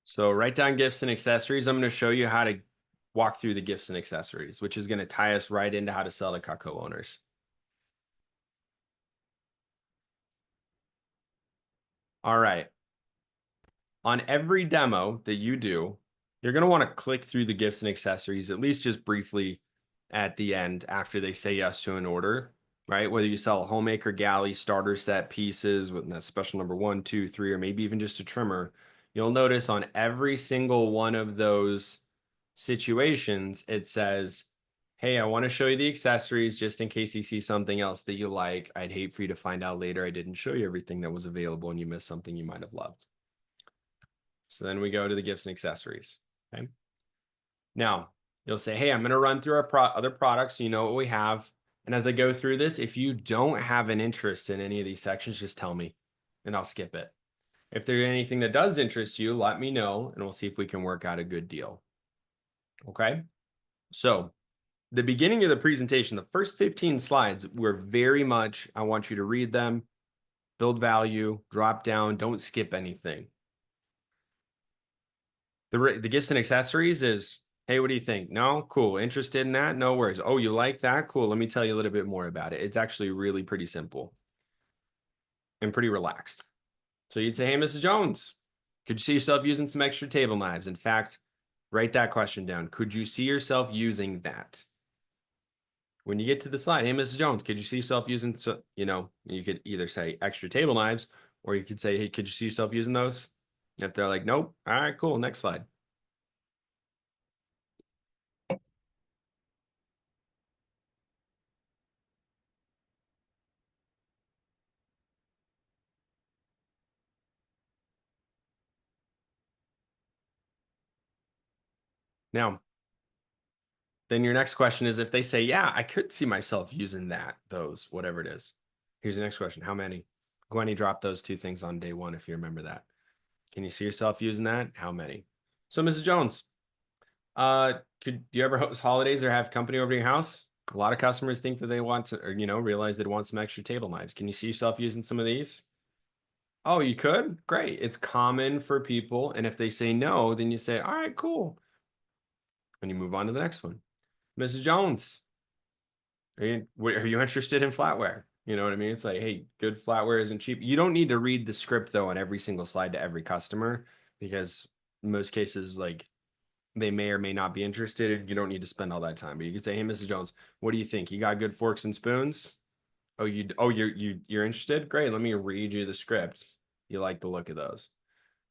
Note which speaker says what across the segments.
Speaker 1: So write down gifts and accessories. I'm going to show you how to walk through the gifts and accessories, which is going to tie us right into how to sell to CUTCO owners. All right. On every demo that you do, you're going to want to click through the gifts and accessories, at least just briefly at the end after they say yes to an order, right? Whether you sell a homemaker galley, starter set pieces with that special number 1, 2, 3, or maybe even just a trimmer, you'll notice on every single one of those situations, it says, hey, I want to show you the accessories just in case you see something else that you like. I'd hate for you to find out later I didn't show you everything that was available and you missed something you might have loved. So then we go to the gifts and accessories. Okay. Now you'll say, hey, I'm going to run through our other products. So you know what we have. And as I go through this, if you don't have an interest in any of these sections, just tell me and I'll skip it. If there's anything that does interest you, let me know and we'll see if we can work out a good deal. Okay. So the beginning of the presentation, the first 15 slides were very much, I want you to read them, build value, drop down, don't skip anything. The gifts and accessories is, hey, what do you think? No? Cool. Interested in that? No worries. Oh, you like that? Cool. Let me tell you a little bit more about it. It's actually really pretty simple and pretty relaxed. So you'd say, hey, Mrs. Jones, could you see yourself using some extra table knives? In fact, write that question down. Could you see yourself using that? When you get to the slide, hey, Mrs. Jones, could you see yourself using, you could either say extra table knives, or you could say, hey, could you see yourself using those? If they're like, nope, all right, cool, next slide. Now, then your next question is if they say, yeah, I could see myself using those, whatever it is. Here's the next question. How many? Gwenny dropped those two things on day one, if you remember that. Can you see yourself using that? How many? So, Mrs. Jones, do you ever host holidays or have company over to your house? A lot of customers think that they want to, or, realize they'd want some extra table knives. Can you see yourself using some of these? Oh, you could? Great. It's common for people. And if they say no, then you say, all right, cool. And you move on to the next one. Mrs. Jones, are you interested in flatware? You know what I mean? It's like, hey, good flatware isn't cheap. You don't need to read the script though on every single slide to every customer because in most cases, like they may or may not be interested. You don't need to spend all that time. But you can say, hey, Mrs. Jones, what do you think? You got good forks and spoons? You're interested? Great. Let me read you the script. You like the look of those.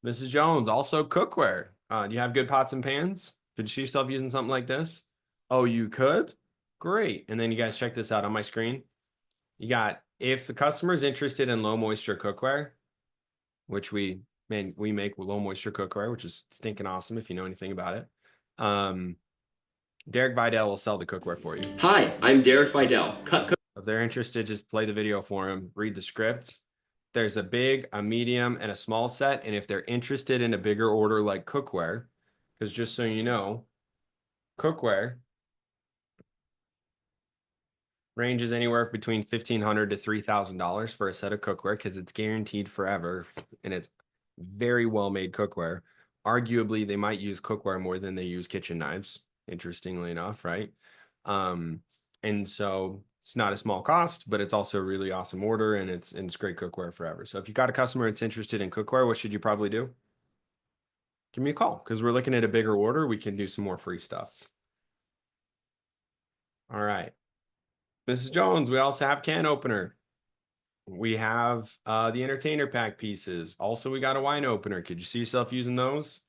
Speaker 1: Mrs. Jones, also cookware. Do you have good pots and pans? Could you see yourself using something like this? Oh, you could? Great. And then you guys check this out on my screen. You got, if the customer is interested in low moisture cookware, which we make low moisture cookware, which is stinking awesome if you know anything about it. Derek Vidal will sell the cookware for you.
Speaker 2: Hi, I'm Derek Vidal. CUTCO.
Speaker 1: If they're interested, just play the video for them, read the script. There's a big, a medium, and a small set. And if they're interested in a bigger order like cookware, because just so you know, cookware ranges anywhere between $1,500 to $3,000 for a set of cookware because it's guaranteed forever and it's very well made cookware. Arguably, they might use cookware more than they use kitchen knives, interestingly enough, right? And so it's not a small cost, but it's also a really awesome order and it's great cookware forever. So if you got a customer that's interested in cookware, what should you probably do? Give me a call because we're looking at a bigger order. We can do some more free stuff. All right. Mrs. Jones, we also have can opener. We have the entertainer pack pieces. Also, we got a wine opener. Could you see yourself using those?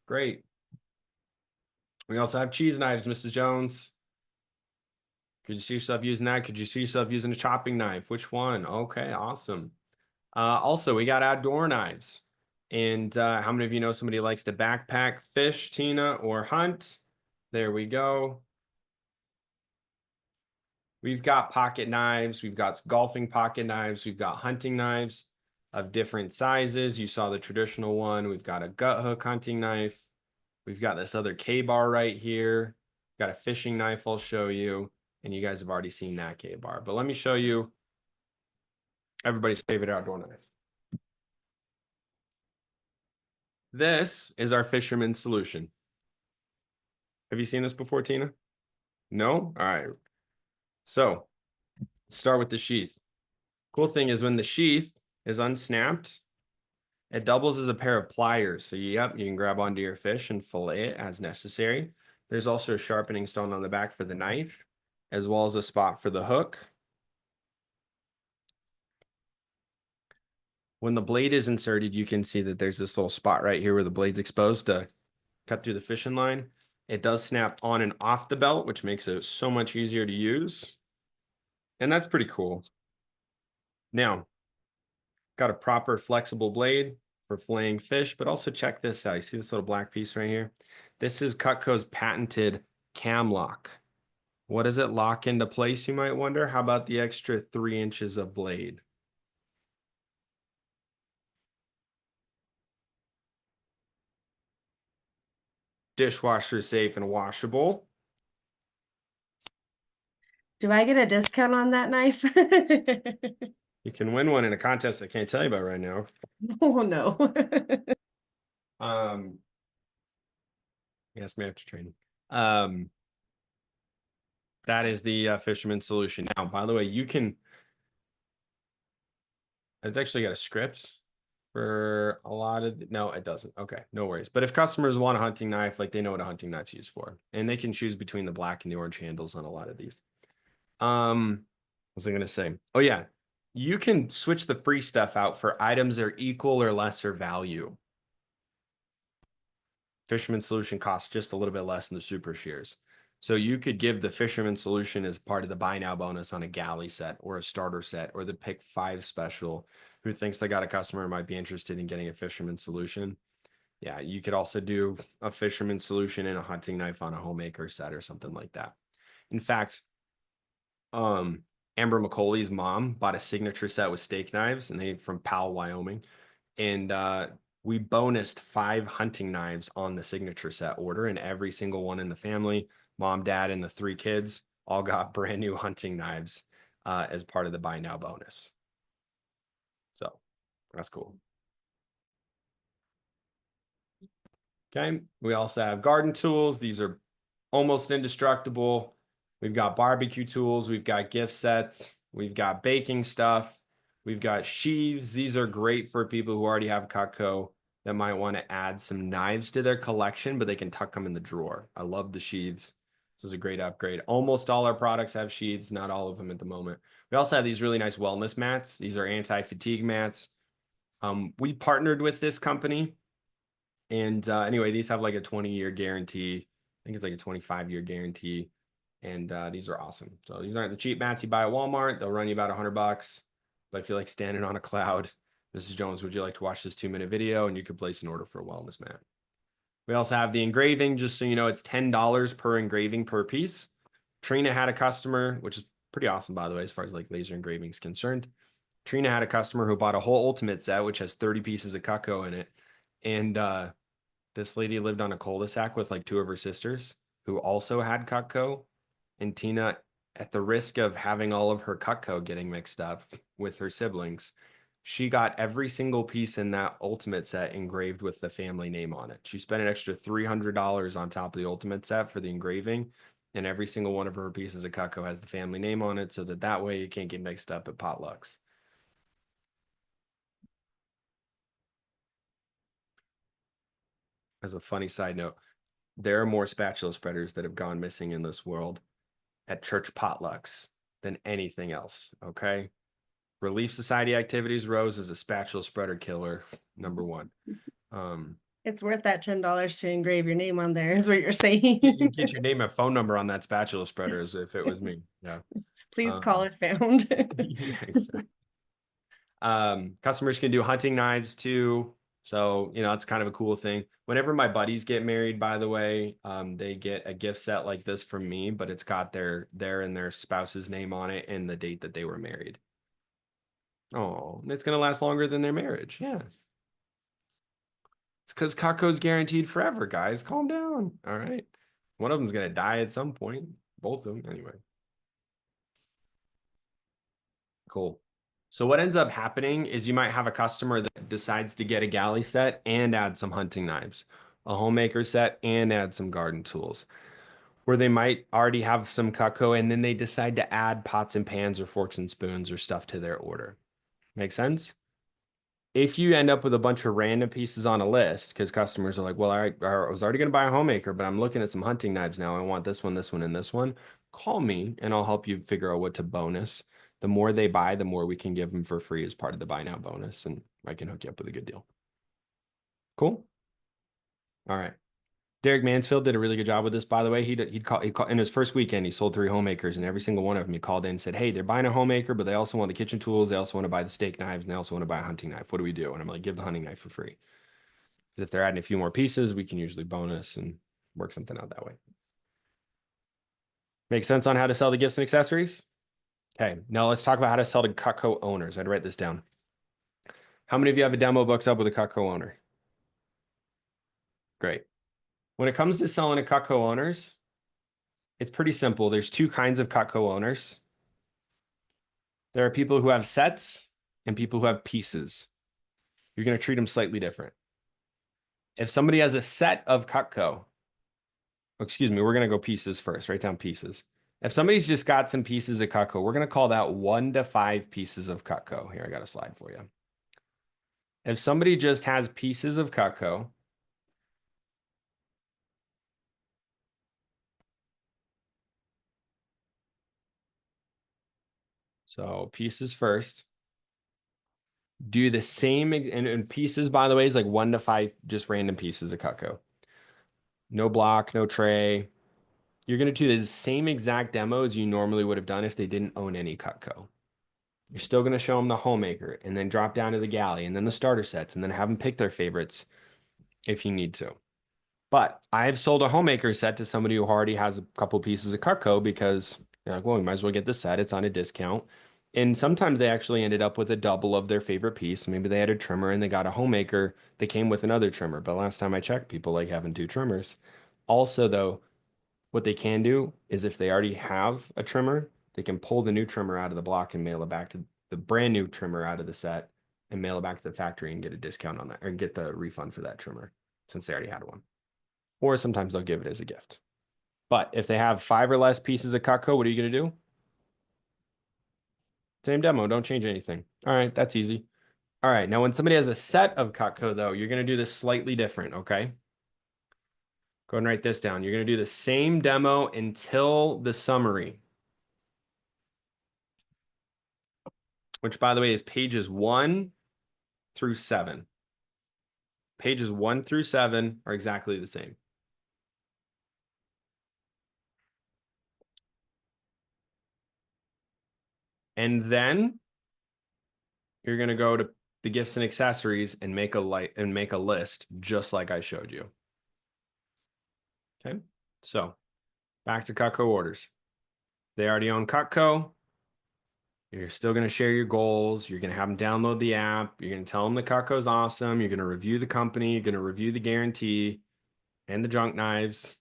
Speaker 1: Great. We also have cheese knives, Mrs. Jones. Could you see yourself using that? Could you see yourself using a chopping knife? Which one? Okay, awesome. Also, we got outdoor knives. And how many of you know somebody likes to backpack, fish, Tina, or hunt? There we go. We've got pocket knives. We've got golfing pocket knives. We've got hunting knives of different sizes. You saw the traditional one. We've got a gut hook hunting knife. We've got this other K-bar right here. Got a fishing knife I'll show you. And you guys have already seen that K-bar. But let me show you everybody's favorite outdoor knife. This is our fisherman's solution. Have you seen this before, Tina? No? All right. So start with the sheath. Cool thing is when the sheath is unsnapped, it doubles as a pair of pliers. So yep, you can grab onto your fish and fillet it as necessary. There's also a sharpening stone on the back for the knife, as well as a spot for the hook. When the blade is inserted, you can see that there's this little spot right here where the blade's exposed to cut through the fishing line. It does snap on and off the belt, which makes it so much easier to use. And that's pretty cool. Now, got a proper flexible blade for filleting fish, but also check this out. You see this little black piece right here? This is CUTCO's patented cam lock. What does it lock into place, you might wonder? How about the extra 3 inches of blade? Dishwasher safe and washable.
Speaker 3: Do I get a discount on that knife?
Speaker 1: You can win one in a contest I can't tell you about right now.
Speaker 3: Oh no.
Speaker 1: Yes, me after training. That is the fisherman's solution. Now, by the way, you can. It's actually got a script for a lot of. No, it doesn't. Okay, no worries. But if customers want a hunting knife, like they know what a hunting knife's used for, and they can choose between the black and the orange handles on a lot of these. What was I gonna say? Oh yeah, you can switch the free stuff out for items that are equal or lesser value. Fisherman solution costs just a little bit less than the super shears. So you could give the fisherman solution as part of the buy now bonus on a galley set or a starter set or the pick 5 special who thinks they got a customer who might be interested in getting a fisherman solution. Yeah, you could also do a fisherman solution and a hunting knife on a homemaker set or something like that. In fact, Amber McCauley's mom bought a signature set with steak knives and they from Powell, Wyoming. And we bonused 5 hunting knives on the signature set order, and every single one in the family, mom, dad, and the 3 kids, all got brand new hunting knives as part of the buy now bonus. So that's cool. Okay, we also have garden tools. These are almost indestructible. We've got barbecue tools. We've got gift sets. We've got baking stuff. We've got sheaths. These are great for people who already have CUTCO that might want to add some knives to their collection, but they can tuck them in the drawer. I love the sheaths. This is a great upgrade. Almost all our products have sheaths, not all of them at the moment. We also have these really nice wellness mats. These are anti-fatigue mats. We partnered with this company. And anyway, these have like a 20-year guarantee. I think it's like a 25-year guarantee. And these are awesome. So these aren't the cheap mats you buy at Walmart. They'll run you about $100. But if you like standing on a cloud, Mrs. Jones, would you like to watch this 2-minute video? And you could place an order for a wellness mat. We also have the engraving. Just so you know, it's $10 per engraving per piece. Trina had a customer, which is pretty awesome, by the way, as far as like laser engraving is concerned. Trina had a customer who bought a whole ultimate set, which has 30 pieces of CUTCO in it. And this lady lived on a cul-de-sac with like 2 of her sisters who also had CUTCO. And Tina, at the risk of having all of her CUTCO getting mixed up with her siblings, she got every single piece in that ultimate set engraved with the family name on it. She spent an extra $300 on top of the ultimate set for the engraving. And every single one of her pieces of CUTCO has the family name on it so that way you can't get mixed up at potlucks. As a funny side note, there are more spatula spreaders that have gone missing in this world at church potlucks than anything else. Okay. Relief Society activities, Rose is a spatula spreader killer, #1.
Speaker 3: It's worth that $10 to engrave your name on there, is what you're saying.
Speaker 1: You get your name and phone number on that spatula spreader as if it was me. Yeah.
Speaker 3: Please call it found.
Speaker 1: Yeah, exactly. Customers can do hunting knives too. So, you know, that's kind of a cool thing. Whenever my buddies get married, by the way, they get a gift set like this from me, but it's got their and their spouse's name on it and the date that they were married. Oh, it's going to last longer than their marriage. Yeah. It's because CUTCO's guaranteed forever, guys. Calm down. All right. One of them's going to die at some point. Both of them, anyway. Cool. So what ends up happening is you might have a customer that decides to get a galley set and add some hunting knives, a homemaker set and add some garden tools. Where they might already have some CUTCO and then they decide to add pots and pans or forks and spoons or stuff to their order. Make sense? If you end up with a bunch of random pieces on a list, because customers are like, well, I was already going to buy a homemaker, but I'm looking at some hunting knives now. I want this one, and this one. Call me and I'll help you figure out what to bonus. The more they buy, the more we can give them for free as part of the buy now bonus. And I can hook you up with a good deal. Cool. All right. Derek Mansfield did a really good job with this, by the way. He'd call in his first weekend, he sold 3 homemakers, and every single one of them he called in and said, hey, they're buying a homemaker, but they also want the kitchen tools. They also want to buy the steak knives, and they also want to buy a hunting knife. What do we do? And I'm like, give the hunting knife for free. Because if they're adding a few more pieces, we can usually bonus and work something out that way. Make sense on how to sell the gifts and accessories? Okay, now let's talk about how to sell to CUTCO owners. I'd write this down. How many of you have a demo booked up with a CUTCO owner? Great. When it comes to selling to CUTCO owners, it's pretty simple. There's 2 kinds of CUTCO owners. There are people who have sets and people who have pieces. You're going to treat them slightly different. If somebody has a set of CUTCO, excuse me, we're going to go pieces first. Write down pieces. If somebody's just got some pieces of CUTCO, we're going to call that 1 to 5 pieces of CUTCO. Here, I got a slide for you. If somebody just has pieces of CUTCO, so pieces first, do the same, and pieces, by the way, is like 1 to 5 just random pieces of CUTCO. No block, no tray. You're going to do the same exact demo as you normally would have done if they didn't own any CUTCO. You're still going to show them the homemaker and then drop down to the galley and then the starter sets and then have them pick their favorites if you need to. But I've sold a homemaker set to somebody who already has a couple pieces of CUTCO because you're like, well, we might as well get the set. It's on a discount. And sometimes they actually ended up with a double of their favorite piece. Maybe they had a trimmer and they got a homemaker that came with another trimmer. But last time I checked, people like having 2 trimmers. Also, though, what they can do is if they already have a trimmer, they can pull the new trimmer out of the block and mail it back to the brand new trimmer out of the set and mail it back to the factory and get a discount on that or get the refund for that trimmer since they already had one. Or sometimes they'll give it as a gift. But if they have 5 or less pieces of CUTCO, what are you going to do? Same demo. Don't change anything. All right, that's easy. All right, now when somebody has a set of CUTCO, though, you're going to do this slightly different, okay? Go ahead and write this down. You're going to do the same demo until the summary, which, by the way, is pages 1 through 7. Pages 1 through 7 are exactly the same. And then you're going to go to the gifts and accessories and make a list just like I showed you. Okay, so back to CUTCO orders. They already own CUTCO. You're still going to share your goals. You're going to have them download the app. You're going to tell them the CUTCO is awesome. You're going to review the company. You're going to review the guarantee and the junk knives.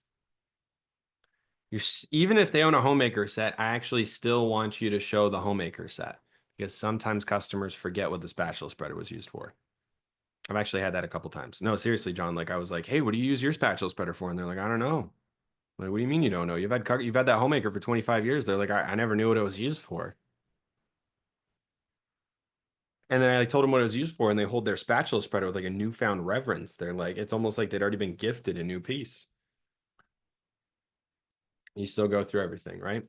Speaker 1: Even if they own a homemaker set, I actually still want you to show the homemaker set because sometimes customers forget what the spatula spreader was used for. I've actually had that a couple times. No, seriously, John, like I was like, hey, what do you use your spatula spreader for? And they're like, I don't know. Like, what do you mean you don't know? You've had that homemaker for 25 years. They're like, I never knew what it was used for. And then I told them what it was used for, and they hold their spatula spreader with like a newfound reverence. They're like, it's almost like they'd already been gifted a new piece. You still go through everything, right?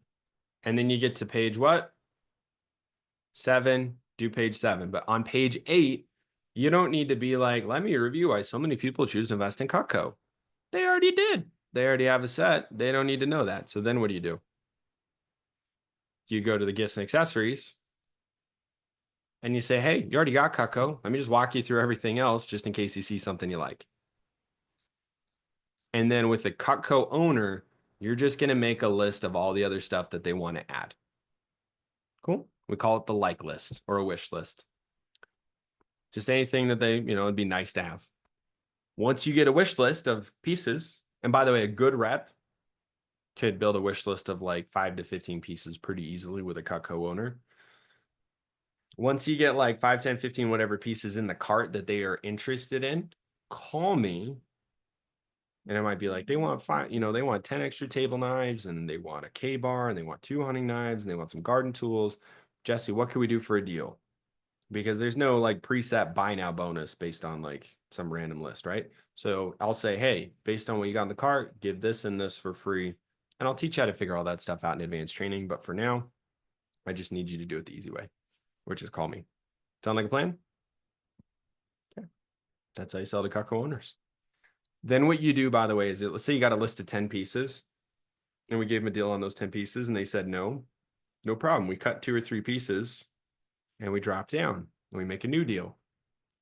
Speaker 1: And then you get to page what? 7, do page 7. But on page 8, you don't need to be like, let me review why so many people choose to invest in CUTCO. They already did. They already have a set. They don't need to know that. So then what do? You go to the gifts and accessories and you say, hey, you already got CUTCO. Let me just walk you through everything else just in case you see something you like. And then with the CUTCO owner, you're just going to make a list of all the other stuff that they want to add. Cool. We call it the like list or a wish list. Just anything that they, it'd be nice to have. Once you get a wish list of pieces, and by the way, a good rep could build a wish list of like 5 to 15 pieces pretty easily with a CUTCO owner. Once you get like 5, 10, 15, whatever pieces in the cart that they are interested in, call me. And I might be like, they want 5, they want 10 extra table knives and they want a K-bar and they want 2 hunting knives and they want some garden tools. Jesse, what can we do for a deal? Because there's no like preset buy now bonus based on like some random list, right? So I'll say, hey, based on what you got in the cart, give this and this for free. And I'll teach you how to figure all that stuff out in advanced training. But for now, I just need you to do it the easy way, which is call me. Sound like a plan? Okay. That's how you sell to CUTCO owners. Then what you do, by the way, is let's say you got a list of 10 pieces and we gave them a deal on those 10 pieces and they said, no problem. We cut 2 or 3 pieces and we drop down and we make a new deal.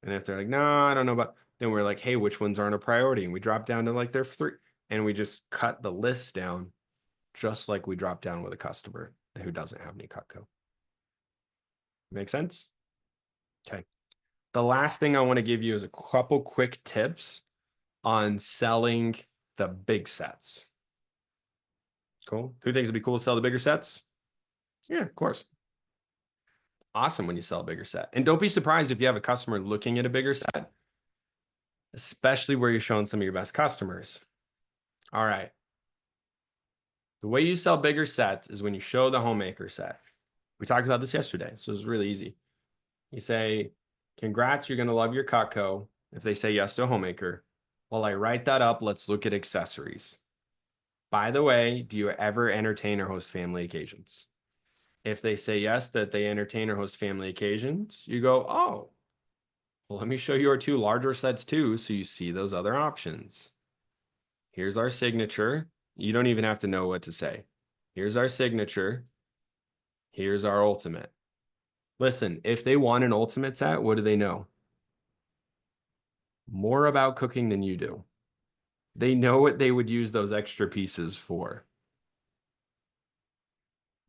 Speaker 1: And if they're like, no, I don't know about, then we're like, hey, which ones aren't a priority? And we drop down to like their 3 and we just cut the list down just like we drop down with a customer who doesn't have any CUTCO. Make sense? Okay. The last thing I want to give you is a couple quick tips on selling the big sets. Cool. Who thinks it'd be cool to sell the bigger sets? Yeah, of course. Awesome when you sell a bigger set. And don't be surprised if you have a customer looking at a bigger set, especially where you're showing some of your best customers. All right. The way you sell bigger sets is when you show the homemaker set. We talked about this yesterday, so it's really easy. You say, congrats, you're going to love your CUTCO. If they say yes to a homemaker, while I write that up, let's look at accessories. By the way, do you ever entertain or host family occasions? If they say yes, that they entertain or host family occasions, you go, oh, well, let me show you our 2 larger sets too, so you see those other options. Here's our signature. You don't even have to know what to say. Here's our signature. Here's our ultimate. Listen, if they want an ultimate set, what do they know? More about cooking than you do. They know what they would use those extra pieces for.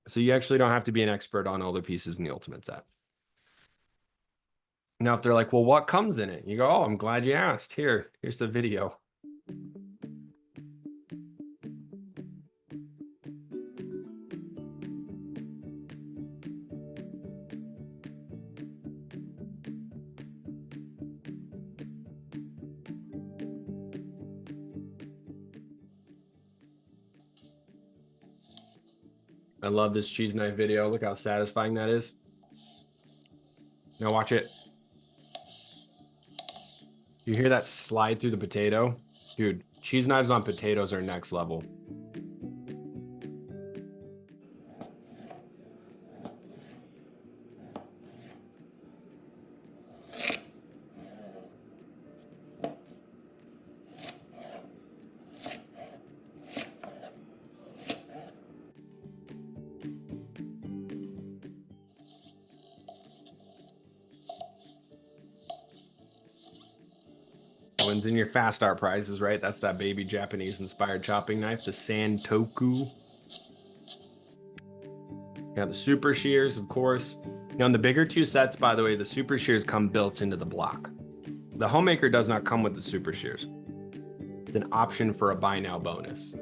Speaker 1: So you actually don't have to be an expert on all the pieces in the ultimate set. Now, if they're like, well, what comes in it? You go, oh, I'm glad you asked. Here's the video. I love this cheese knife video. Look how satisfying that is. Now watch it. You hear that slide through the potato? Dude, cheese knives on potatoes are next level. One's in your fast art prizes, right? That's that baby Japanese inspired chopping knife, the Santoku. Got the super shears, of course. Now, on the bigger 2 sets, by the way, the super shears come built into the block. The homemaker does not come with the super shears. It's an option for a buy now bonus.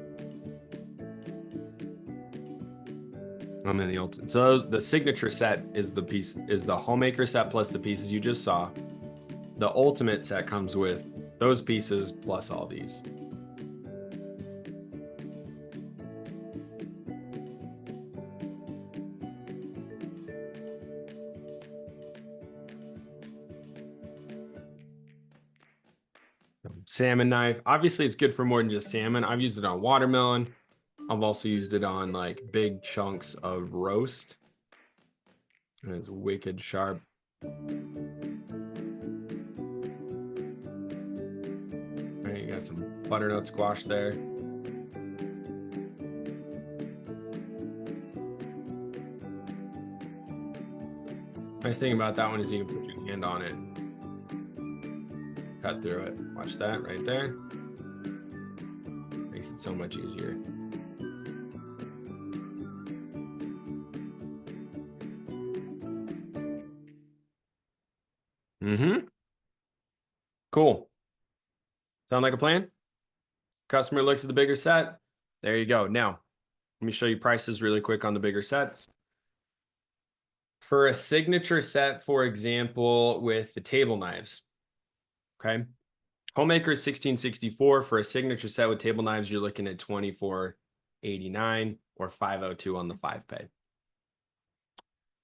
Speaker 1: I'm in the ultimate. So the signature set is the homemaker set plus the pieces you just saw. The ultimate set comes with those pieces plus all these. Salmon knife. Obviously, it's good for more than just salmon. I've used it on watermelon. I've also used it on like big chunks of roast. And it's wicked sharp. All right, you got some butternut squash there. Nice thing about that one is you can put your hand on it. Cut through it. Watch that right there. Makes it so much easier. Cool. Sound like a plan? Customer looks at the bigger set. There you go. Now, let me show you prices really quick on the bigger sets. For a signature set, for example, with the table knives, okay? Homemaker is 1664. For a signature set with table knives, you're looking at 2489 or 502 on the 5 pay.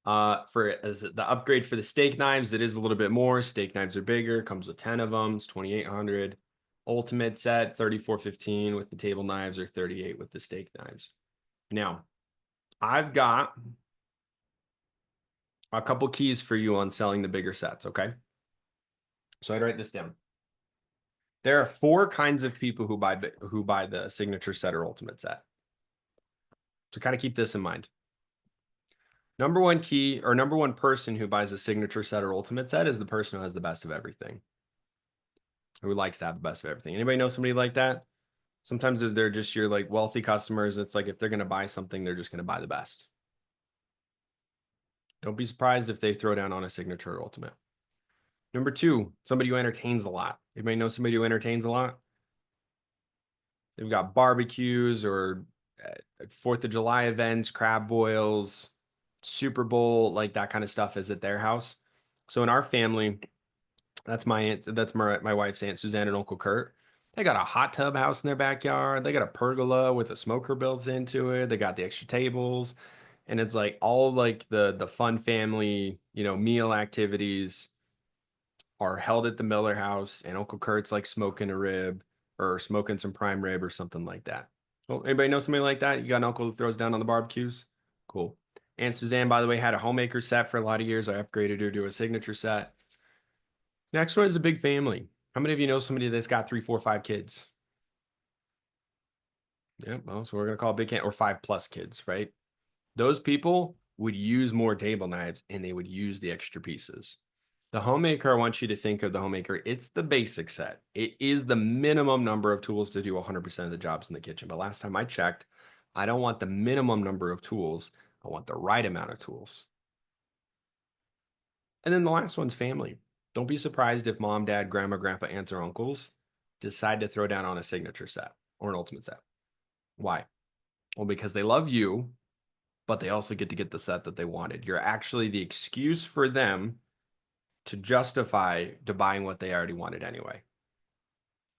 Speaker 1: For as the upgrade for the steak knives, it is a little bit more. Steak knives are bigger, comes with 10 of them, it's 2800. Ultimate set 3415 with the table knives, or 38 with the steak knives. Now, I've got a couple keys for you on selling the bigger sets, okay? So I'd write this down. There are 4 kinds of people who buy the signature set or ultimate set. So kind of keep this in mind. Number one key, or number one person who buys a signature set or ultimate set, is the person who has the best of everything. Who likes to have the best of everything. Anybody know somebody like that? Sometimes they're just your like wealthy customers. It's like if they're going to buy something, they're just going to buy the best. Don't be surprised if they throw down on a signature or ultimate. Number 2, somebody who entertains a lot. Anybody know somebody who entertains a lot? They've got barbecues or 4th of July events, crab boils, Super Bowl, like that kind of stuff is at their house. So in our family, that's my wife's Aunt Suzanne and Uncle Kurt. They got a hot tub house in their backyard. They got a pergola with a smoker built into it. They got the extra tables. And it's like all like the fun family, meal activities are held at the Miller house, and Uncle Kurt's like smoking a rib or smoking some prime rib or something like that. Well, anybody know somebody like that? You got an uncle who throws down on the barbecues? Cool. Aunt Suzanne, by the way, had a homemaker set for a lot of years. I upgraded her to a signature set. Next one is a big family. How many of you know somebody that's got 3, 4, 5 kids? Yeah, well, so we're gonna call it big or 5+ kids, right? Those people would use more table knives and they would use the extra pieces. The homemaker, I want you to think of the homemaker. It's the basic set. It is the minimum number of tools to do 100% of the jobs in the kitchen. But last time I checked, I don't want the minimum number of tools. I want the right amount of tools. And then the last one's family. Don't be surprised if mom, dad, grandma, grandpa, aunts, or uncles decide to throw down on a signature set or an ultimate set. Why? Well, because they love you, but they also get to get the set that they wanted. You're actually the excuse for them to justify to buying what they already wanted anyway.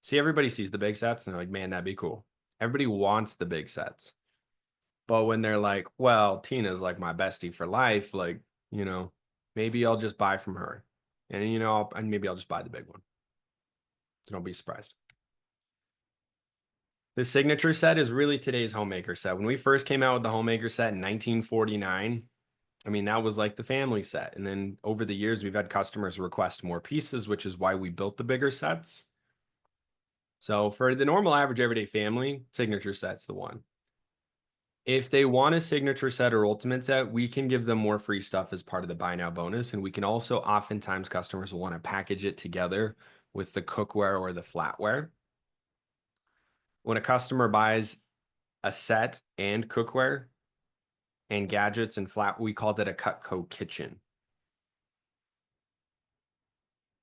Speaker 1: See, everybody sees the big sets and they're like, man, that'd be cool. Everybody wants the big sets. But when they're like, well, Tina's like my bestie for life, like, maybe I'll just buy from her. And, and maybe I'll just buy the big one. Don't be surprised. The signature set is really today's homemaker set. When we first came out with the homemaker set in 1949, I mean, that was like the family set. And then over the years, we've had customers request more pieces, which is why we built the bigger sets. So for the normal average everyday family, signature set's the one. If they want a signature set or ultimate set, we can give them more free stuff as part of the buy now bonus. And we can also, oftentimes customers will want to package it together with the cookware or the flatware. When a customer buys a set and cookware and gadgets and flat, we call that a CUTCO kitchen.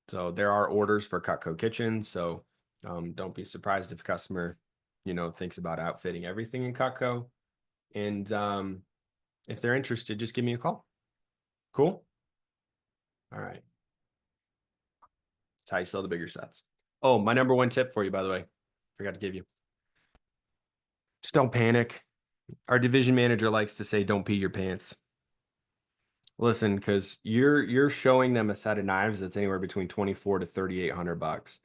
Speaker 1: So there are orders for CUTCO kitchens. So don't be surprised if a customer, thinks about outfitting everything in CUTCO. And if they're interested, just give me a call. Cool. All right. That's how you sell the bigger sets. Oh, my number one tip for you, by the way, forgot to give you. Just don't panic. Our division manager likes to say, don't pee your pants. Listen, because you're showing them a set of knives that's anywhere between $2,400 to $3,800.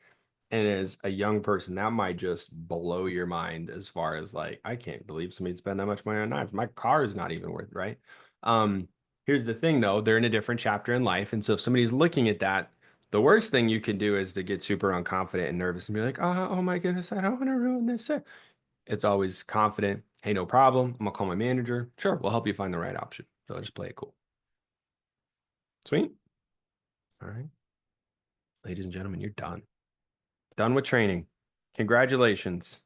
Speaker 1: And as a young person, that might just blow your mind as far as like, I can't believe somebody'd spend that much money on knives. My car is not even worth it, right? Here's the thing though, they're in a different chapter in life. And so if somebody's looking at that, the worst thing you can do is to get super unconfident and nervous and be like, oh my goodness, I don't want to ruin this set. It's always confident. Hey, no problem. I'm gonna call my manager. Sure, we'll help you find the right option. So just play it cool. Sweet. All right. Ladies and gentlemen, you're done. Done with training. Congratulations.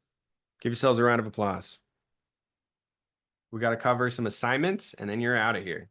Speaker 1: Give yourselves a round of applause. We got to cover some assignments and then you're out of here.